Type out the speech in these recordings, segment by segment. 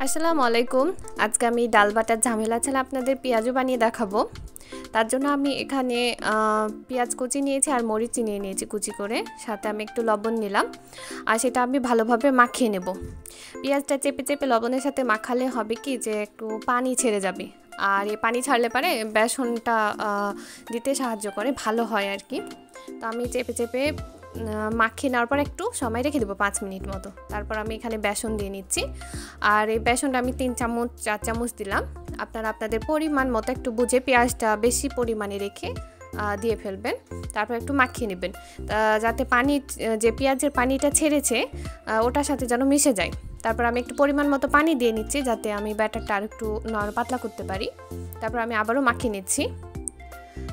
আসসালামু আলাইকুম। আজকে আমি ডাল বাটার ঝামেলা ছাড়া আপনাদের পেঁয়াজু বানিয়ে দেখাবো। তার জন্য আমি এখানে পেঁয়াজ কুচি নিয়েছি আর মরিচ নিয়ে নিয়েছি কুচি করে, সাথে আমি একটু লবণ নিলাম আর সেটা আমি ভালোভাবে মাখিয়ে নেব। পেঁয়াজটা চেপে চেপে লবণের সাথে মাখালে হবে কি যে একটু পানি ছেড়ে যাবে, আর এই পানি ছাড়লে পরে বেসনটা দিতে সাহায্য করে, ভালো হয় আর কি। তো আমি চেপে চেপে মাখিয়ে নেওয়ার পর একটু সময় রেখে দেবো 5 মিনিট মতো। তারপর আমি এখানে বেসন দিয়ে নিচ্ছি, আর এই বেসনটা আমি 3 চামচ 4 চামচ দিলাম। আপনারা আপনাদের পরিমাণ মতো একটু বুঝে পেঁয়াজটা বেশি পরিমাণে রেখে দিয়ে ফেলবেন। তারপর একটু মাখিয়ে নেবেন যাতে পানি যে পেঁয়াজের পানিটা ছেড়েছে ওটার সাথে যেন মিশে যায়। তারপর আমি একটু পরিমাণ মতো পানি দিয়ে নিচ্ছি যাতে আমি ব্যাটারটা আর একটু পাতলা করতে পারি। তারপর আমি আবারও মাখিয়ে নিচ্ছি।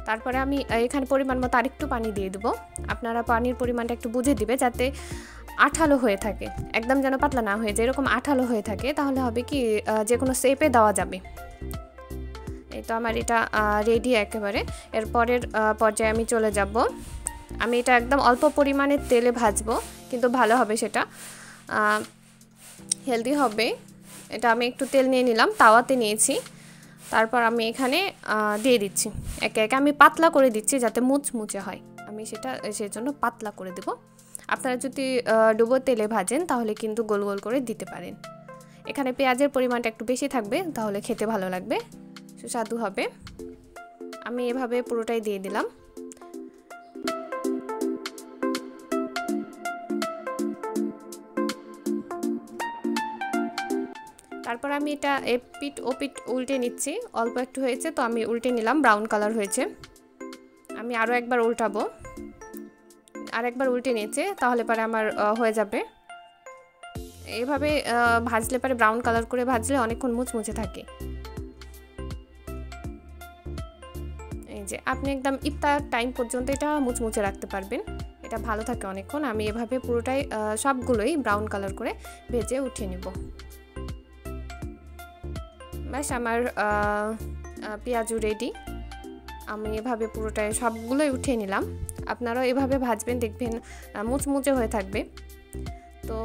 তারপরে আমি এখানে পরিমাণ মতো আরেকটু পানি দিয়ে দেবো। আপনারা পানির পরিমাণটা একটু বুঝে দিবে যাতে আঠালো হয়ে থাকে, একদম যেন পাতলা না হয়ে যায়, এরকম আঠালো হয়ে থাকে, তাহলে হবে কি যে কোনো শেপে দেওয়া যাবে। এই তো আমার এটা রেডি একেবারে। এরপরের পর্যায়ে আমি চলে যাব। আমি এটা একদম অল্প পরিমাণে তেলে ভাজবো, কিন্তু ভালো হবে, সেটা হেলদি হবে। এটা আমি একটু তেল নিয়ে নিলাম, তাওয়াতে নিয়েছি। তারপর আমি এখানে দিয়ে দিচ্ছি একে একে। আমি পাতলা করে দিচ্ছি যাতে মুচমুচে হয়, আমি সেজন্য পাতলা করে দেব। আপনারা যদি ডুবো তেলে ভাজেন তাহলে কিন্তু গোল গোল করে দিতে পারেন। এখানে পেঁয়াজের পরিমাণটা একটু বেশি থাকবে, তাহলে খেতে ভালো লাগবে, সুস্বাদু হবে। আমি এভাবে পুরোটাই দিয়ে দিলাম। তারপর আমি এটা এপিট ওপিট উল্টে নিচ্ছি। অল্প একটু হয়েছে তো আমি উল্টে নিলাম, ব্রাউন কালার হয়েছে। আমি আরও একবার উল্টাবো, আর একবার উল্টে নিয়েছে, তাহলে পরে আমার হয়ে যাবে। এইভাবে ভাজলে পরে ব্রাউন কালার করে ভাজলে অনেকক্ষণ মুচমুচে থাকে। এই যে আপনি একদম ইফতার টাইম পর্যন্ত এটা মুচমুচে রাখতে পারবেন, এটা ভালো থাকে অনেকক্ষণ। আমি এভাবে পুরোটাই সবগুলোই ব্রাউন কালার করে ভেজে উঠিয়ে নিব। ব্যাস আমার পেঁয়াজু রেডি। আমি এভাবে পুরোটাই সবগুলোই উঠিয়ে নিলাম। আপনারাও এভাবে ভাজবেন, দেখবেন মুচমুচে হয়ে থাকবে। তো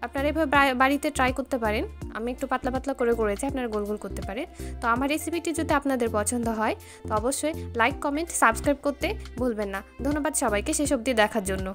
আপনারা এভাবে বাড়িতে ট্রাই করতে পারেন। আমি একটু পাতলা পাতলা করে করেছি, আপনারা গোল গোল করতে পারেন। তো আমার রেসিপিটি যদি আপনাদের পছন্দ হয় তো অবশ্যই লাইক, কমেন্ট, সাবস্ক্রাইব করতে ভুলবেন না। ধন্যবাদ সবাইকে শেষ অবধি দেখার জন্য।